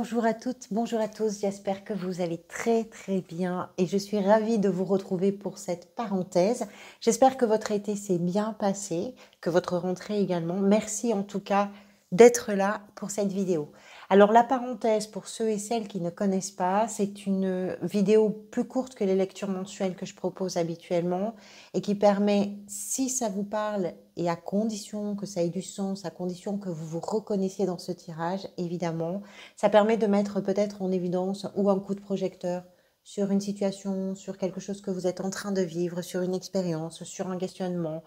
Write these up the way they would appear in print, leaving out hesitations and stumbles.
bonjour à toutes, bonjour à tous, j'espère que vous allez très très bien et je suis ravie de vous retrouver pour cette parenthèse. J'espère que votre été s'est bien passé, que votre rentrée également. Merci en tout cas d'être là pour cette vidéo. Alors la parenthèse, pour ceux et celles qui ne connaissent pas, c'est une vidéo plus courte que les lectures mensuelles que je propose habituellement et qui permet, si ça vous parle et à condition que ça ait du sens, à condition que vous vous reconnaissiez dans ce tirage, évidemment, ça permet de mettre peut-être en évidence ou un coup de projecteur sur une situation, sur quelque chose que vous êtes en train de vivre, sur une expérience, sur un questionnement,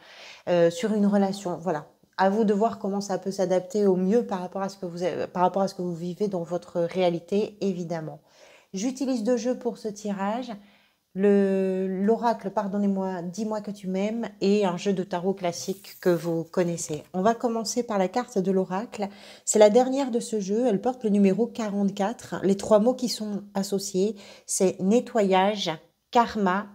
sur une relation. Voilà. À vous de voir comment ça peut s'adapter au mieux par rapport à ce que par rapport à ce que vous vivez dans votre réalité, évidemment. J'utilise deux jeux pour ce tirage. L'oracle, pardonnez-moi, dis-moi que tu m'aimes, et un jeu de tarot classique que vous connaissez. On va commencer par la carte de l'oracle. C'est la dernière de ce jeu, elle porte le numéro 44. Les trois mots qui sont associés, c'est nettoyage, karma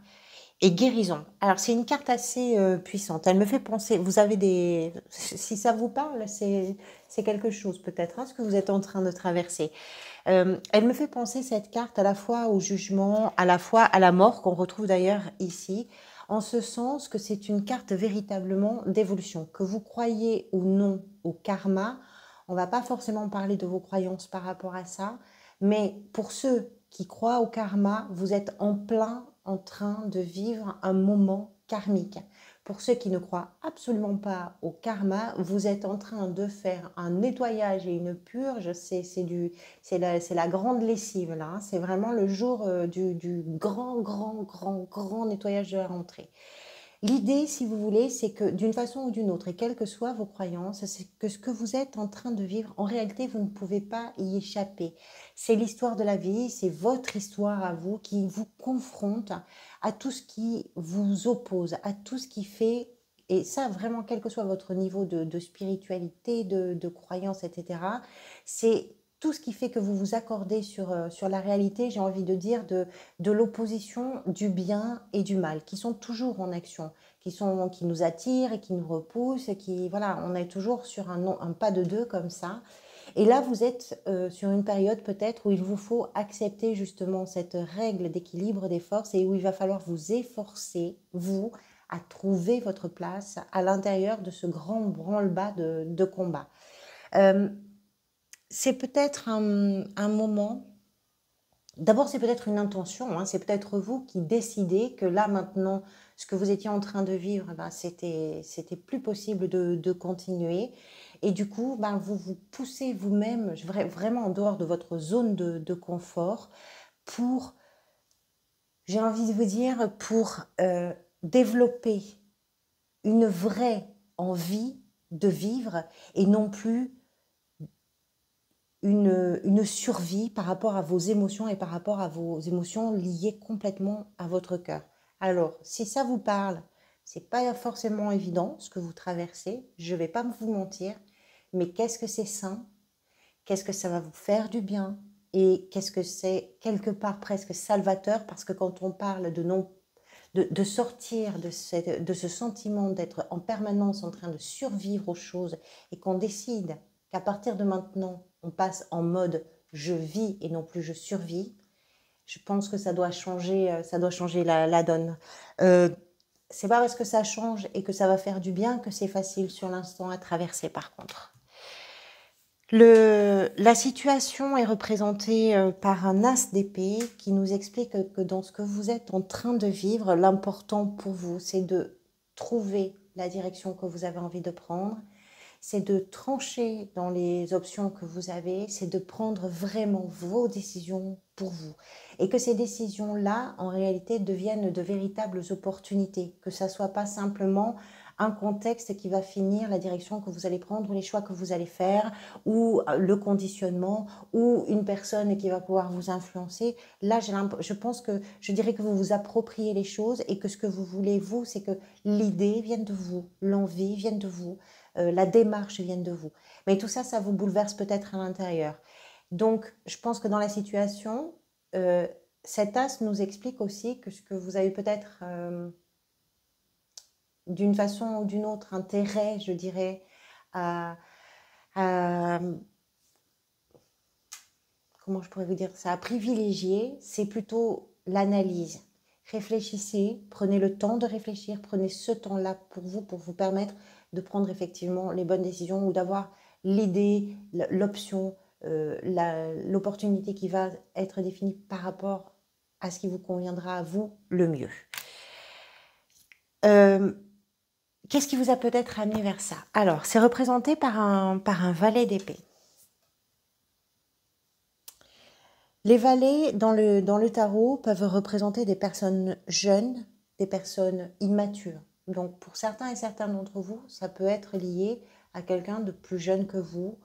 et guérison. Alors c'est une carte assez puissante. Elle me fait penser, vous avez des... Si ça vous parle, c'est quelque chose peut-être, hein, ce que vous êtes en train de traverser. Elle me fait penser cette carte à la fois au jugement, à la fois à la mort, qu'on retrouve d'ailleurs ici, en ce sens que c'est une carte véritablement d'évolution. Que vous croyez ou non au karma, on va pas forcément parler de vos croyances par rapport à ça, mais pour ceux qui croient au karma, vous êtes en plein en train de vivre un moment karmique. Pour ceux qui ne croient absolument pas au karma, vous êtes en train de faire un nettoyage et une purge. C'est la grande lessive là. C'est vraiment le jour du grand nettoyage de la rentrée. L'idée, si vous voulez, c'est que d'une façon ou d'une autre, et quelles que soient vos croyances, c'est que ce que vous êtes en train de vivre, en réalité, vous ne pouvez pas y échapper. C'est l'histoire de la vie, c'est votre histoire à vous qui vous confronte à tout ce qui vous oppose, à tout ce qui fait, et ça vraiment, quel que soit votre niveau de spiritualité, de croyance, etc., c'est tout ce qui fait que vous vous accordez sur la réalité, j'ai envie de dire, de l'opposition du bien et du mal, qui sont toujours en action, qui nous attirent et qui nous repoussent, et qui, voilà, on est toujours sur un pas de deux comme ça. Et là, vous êtes sur une période peut-être où il vous faut accepter justement cette règle d'équilibre des forces et où il va falloir vous efforcer, vous, à trouver votre place à l'intérieur de ce grand branle-bas de combat. C'est peut-être un moment. D'abord, c'est peut-être une intention, hein, c'est peut-être vous qui décidez que là, maintenant, ce que vous étiez en train de vivre, ben, c'était plus possible de continuer. Et du coup, ben, vous vous poussez vous-même vraiment en dehors de votre zone de confort pour, j'ai envie de vous dire, pour développer une vraie envie de vivre et non plus une survie par rapport à vos émotions et par rapport à vos émotions liées complètement à votre cœur. Alors, si ça vous parle, c'est pas forcément évident ce que vous traversez, je vais pas vous mentir, mais qu'est-ce que c'est sain? Qu'est-ce que ça va vous faire du bien? Et qu'est-ce que c'est quelque part presque salvateur? Parce que quand on parle de sortir de ce sentiment d'être en permanence en train de survivre aux choses et qu'on décide qu'à partir de maintenant, on passe en mode je vis et non plus je survis, je pense que ça doit changer la donne. C'est pas parce que ça change et que ça va faire du bien que c'est facile sur l'instant à traverser par contre. La situation est représentée par un as d'épée qui nous explique que dans ce que vous êtes en train de vivre, l'important pour vous, c'est de trouver la direction que vous avez envie de prendre, c'est de trancher dans les options que vous avez, c'est de prendre vraiment vos décisions pour vous. Et que ces décisions-là, en réalité, deviennent de véritables opportunités, que ça ne soit pas simplement un contexte qui va finir la direction que vous allez prendre ou les choix que vous allez faire ou le conditionnement ou une personne qui va pouvoir vous influencer. Là, je pense que je dirais que vous vous appropriez les choses et que ce que vous voulez, vous, c'est que l'idée vienne de vous, l'envie vienne de vous, la démarche vienne de vous. Mais tout ça, ça vous bouleverse peut-être à l'intérieur. Donc, je pense que dans la situation, cet as nous explique aussi que ce que vous avez peut-être d'une façon ou d'une autre intérêt, je dirais, à comment je pourrais vous dire ça, à privilégier, c'est plutôt l'analyse. Réfléchissez, prenez le temps de réfléchir, prenez ce temps-là pour vous permettre de prendre effectivement les bonnes décisions ou d'avoir l'idée, l'option, l'opportunité qui va être définie par rapport à ce qui vous conviendra à vous le mieux. Qu'est-ce qui vous a peut-être amené vers ça? Alors, c'est représenté par un valet d'épée. Les valets dans le tarot peuvent représenter des personnes jeunes, des personnes immatures. Donc pour certains et certaines d'entre vous, ça peut être lié à quelqu'un de plus jeune que vous,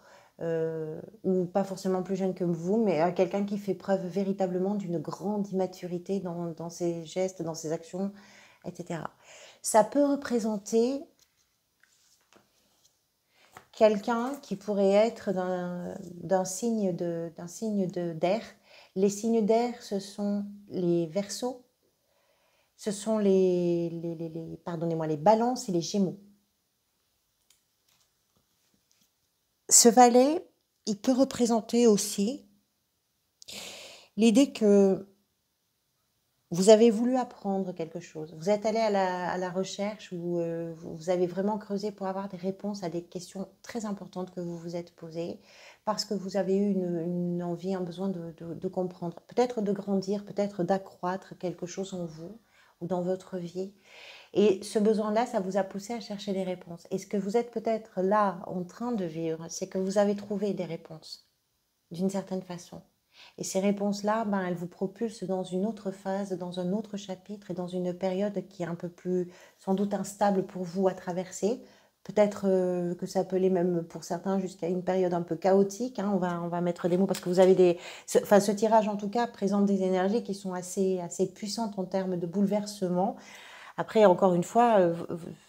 ou pas forcément plus jeune que vous, mais à quelqu'un qui fait preuve véritablement d'une grande immaturité dans ses gestes, dans ses actions, etc. Ça peut représenter quelqu'un qui pourrait être d'un signe d'air. Les signes d'air, ce sont les Verseaux, ce sont pardonnez-moi, les Balances et les Gémeaux. Ce valet, il peut représenter aussi l'idée que vous avez voulu apprendre quelque chose. Vous êtes allé à la recherche ou vous avez vraiment creusé pour avoir des réponses à des questions très importantes que vous vous êtes posées parce que vous avez eu une envie, un besoin de comprendre. Peut-être de grandir, peut-être d'accroître quelque chose en vous ou dans votre vie. Et ce besoin-là, ça vous a poussé à chercher des réponses. Et ce que vous êtes peut-être là en train de vivre, c'est que vous avez trouvé des réponses d'une certaine façon. Et ces réponses-là, elles vous propulsent dans une autre phase, dans un autre chapitre et dans une période qui est un peu plus, sans doute, instable pour vous à traverser. Peut-être que ça peut aller même pour certains jusqu'à une période un peu chaotique. On va mettre des mots parce que vous avez ce tirage, en tout cas, présente des énergies qui sont assez puissantes en termes de bouleversement. Après, encore une fois,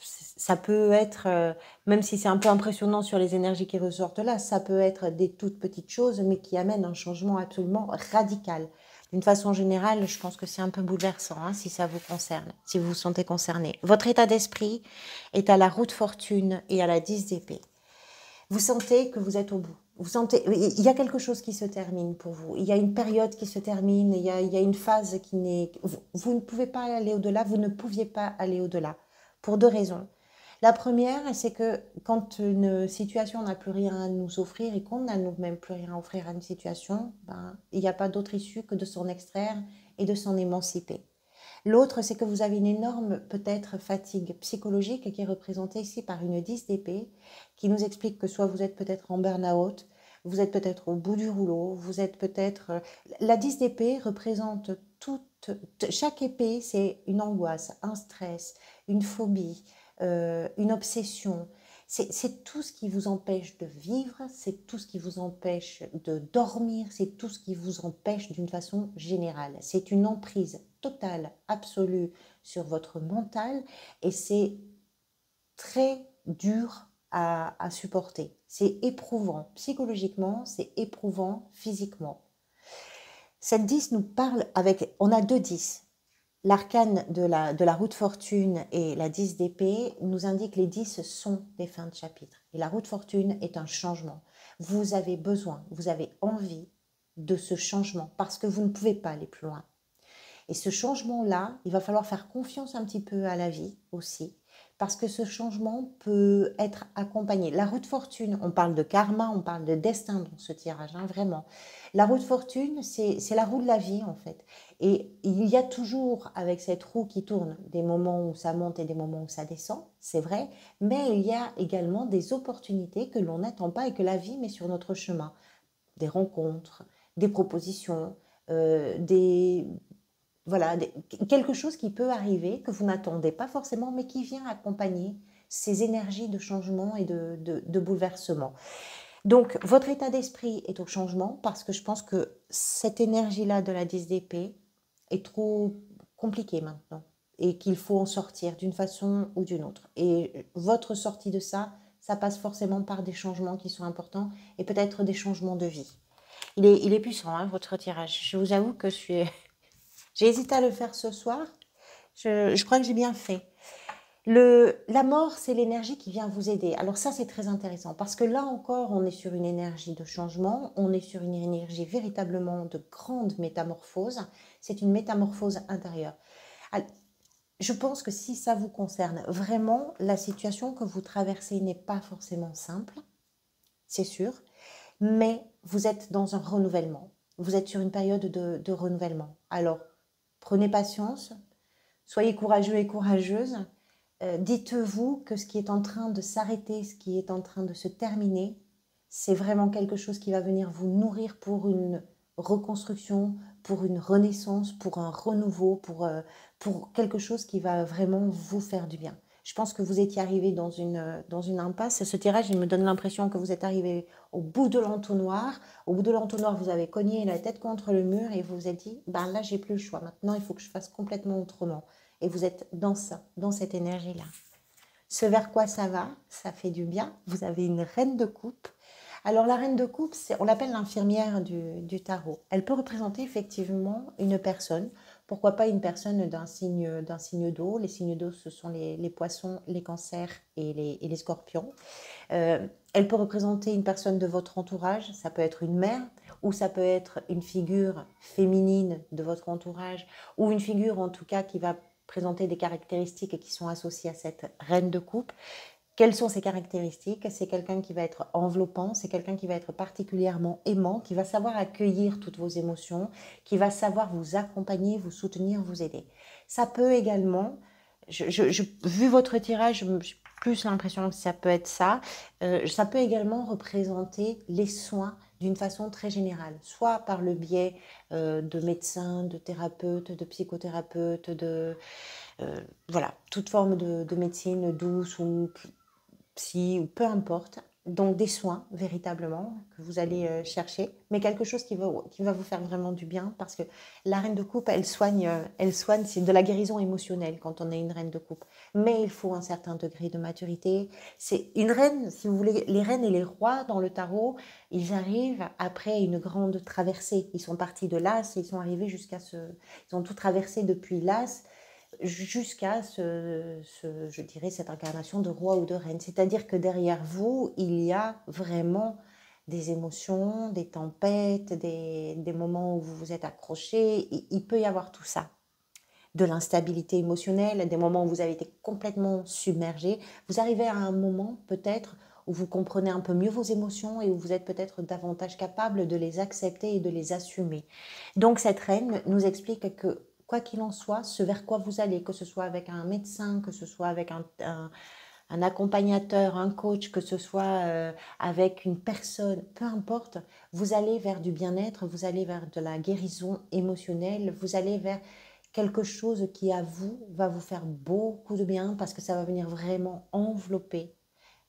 ça peut être, même si c'est un peu impressionnant sur les énergies qui ressortent là, ça peut être des toutes petites choses, mais qui amènent un changement absolument radical. D'une façon générale, je pense que c'est un peu bouleversant, si ça vous concerne, si vous vous sentez concerné. Votre état d'esprit est à la roue de fortune et à la 10 d'épée. Vous sentez que vous êtes au bout. Vous sentez, il y a quelque chose qui se termine pour vous. Il y a une période qui se termine. Il y a une phase qui n'est. Vous ne pouvez pas aller au-delà. Vous ne pouviez pas aller au-delà. Pour deux raisons. La première, c'est que quand une situation n'a plus rien à nous offrir et qu'on n'a nous-mêmes plus rien à offrir à une situation, il n'y a pas d'autre issue que de s'en extraire et de s'en émanciper. L'autre, c'est que vous avez une énorme, peut-être, fatigue psychologique qui est représentée ici par une 10 d'épée qui nous explique que soit vous êtes peut-être en burn-out, vous êtes peut-être au bout du rouleau, vous êtes peut-être... La 10 d'épée représente chaque épée, c'est une angoisse, un stress, une phobie, une obsession. C'est tout ce qui vous empêche de vivre, c'est tout ce qui vous empêche de dormir, c'est tout ce qui vous empêche d'une façon générale. C'est une emprise totale, absolue sur votre mental et c'est très dur à supporter. C'est éprouvant psychologiquement, c'est éprouvant physiquement. Cette 10 nous parle avec... On a deux 10. L'arcane de la roue de fortune et la 10 d'épée nous indiquent que les 10 sont des fins de chapitre. Et la roue de fortune est un changement. Vous avez besoin, vous avez envie de ce changement parce que vous ne pouvez pas aller plus loin. Et ce changement-là, il va falloir faire confiance un petit peu à la vie aussi, parce que ce changement peut être accompagné. La roue de fortune, on parle de karma, on parle de destin dans ce tirage, vraiment. La roue de fortune, c'est la roue de la vie en fait. Et il y a toujours avec cette roue qui tourne des moments où ça monte et des moments où ça descend, c'est vrai, mais il y a également des opportunités que l'on n'attend pas et que la vie met sur notre chemin. Des rencontres, des propositions, quelque chose qui peut arriver, que vous n'attendez pas forcément, mais qui vient accompagner ces énergies de changement et de bouleversement. Donc, votre état d'esprit est au changement parce que je pense que cette énergie-là de la 10 d'épée est trop compliquée maintenant et qu'il faut en sortir d'une façon ou d'une autre. Et votre sortie de ça, ça passe forcément par des changements qui sont importants et peut-être des changements de vie. Il est puissant, votre tirage. Je vous avoue que j'ai hésité à le faire ce soir. Je crois que j'ai bien fait. La mort, c'est l'énergie qui vient vous aider. Alors ça, c'est très intéressant parce que là encore, on est sur une énergie de changement, on est sur une énergie véritablement de grande métamorphose. C'est une métamorphose intérieure. Je pense que si ça vous concerne, vraiment, la situation que vous traversez n'est pas forcément simple, c'est sûr, mais vous êtes dans un renouvellement. Vous êtes sur une période de renouvellement. Alors, prenez patience, soyez courageux et courageuse. Dites-vous que ce qui est en train de s'arrêter, ce qui est en train de se terminer, c'est vraiment quelque chose qui va venir vous nourrir pour une reconstruction, pour une renaissance, pour un renouveau, pour quelque chose qui va vraiment vous faire du bien. Je pense que vous étiez arrivé dans une impasse. Ce tirage, il me donne l'impression que vous êtes arrivé au bout de l'entonnoir. Au bout de l'entonnoir, vous avez cogné la tête contre le mur et vous vous êtes dit, ben là, j'ai plus le choix. Maintenant, il faut que je fasse complètement autrement. Et vous êtes dans ça, dans cette énergie-là. Ce vers quoi ça fait du bien. Vous avez une reine de coupe. Alors la reine de coupe, on l'appelle l'infirmière du tarot. Elle peut représenter effectivement une personne. Pourquoi pas une personne d'un signe d'eau. Les signes d'eau, ce sont les poissons, les cancers et les scorpions. Elle peut représenter une personne de votre entourage. Ça peut être une mère ou ça peut être une figure féminine de votre entourage ou une figure en tout cas qui va présenter des caractéristiques qui sont associées à cette reine de coupe. Quelles sont ces caractéristiques? C'est quelqu'un qui va être enveloppant, c'est quelqu'un qui va être particulièrement aimant, qui va savoir accueillir toutes vos émotions, qui va savoir vous accompagner, vous soutenir, vous aider. Ça peut également, vu votre tirage, j'ai plus l'impression que ça peut être ça, ça peut également représenter les soins d'une façon très générale, soit par le biais de médecins, de thérapeutes, de psychothérapeutes, voilà, toute forme de médecine douce ou psy ou peu importe. Donc des soins véritablement que vous allez chercher, mais quelque chose qui va vous faire vraiment du bien parce que la reine de coupe, elle soigne, c'est de la guérison émotionnelle quand on est une reine de coupe. Mais il faut un certain degré de maturité. C'est une reine, si vous voulez, les reines et les rois dans le tarot, ils arrivent après une grande traversée. Ils sont partis de l'As et ils sont arrivés ils ont tout traversé depuis l'As jusqu'à je dirais, cette incarnation de roi ou de reine. C'est-à-dire que derrière vous, il y a vraiment des émotions, des tempêtes, des moments où vous vous êtes accroché. Il peut y avoir tout ça. De l'instabilité émotionnelle, des moments où vous avez été complètement submergé. Vous arrivez à un moment peut-être où vous comprenez un peu mieux vos émotions et où vous êtes peut-être davantage capable de les accepter et de les assumer. Donc cette reine nous explique que quoi qu'il en soit, ce vers quoi vous allez, que ce soit avec un médecin, que ce soit avec un accompagnateur, un coach, que ce soit avec une personne, peu importe, vous allez vers du bien-être, vous allez vers de la guérison émotionnelle, vous allez vers quelque chose qui à vous va vous faire beaucoup de bien parce que ça va venir vraiment envelopper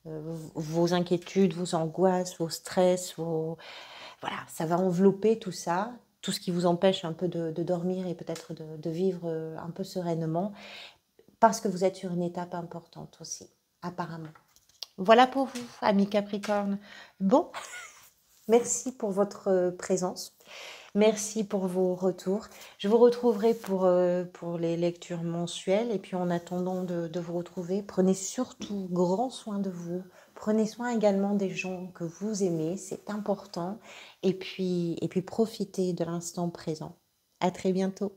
vos inquiétudes, vos angoisses, vos stress, voilà, ça va envelopper tout ça, tout ce qui vous empêche un peu de dormir et peut-être de vivre un peu sereinement, parce que vous êtes sur une étape importante aussi, apparemment. Voilà pour vous, amis Capricorne. Bon, merci pour votre présence. Merci pour vos retours. Je vous retrouverai pour les lectures mensuelles. Et puis en attendant de vous retrouver, prenez surtout grand soin de vous. Prenez soin également des gens que vous aimez, c'est important. Et puis profitez de l'instant présent. À très bientôt.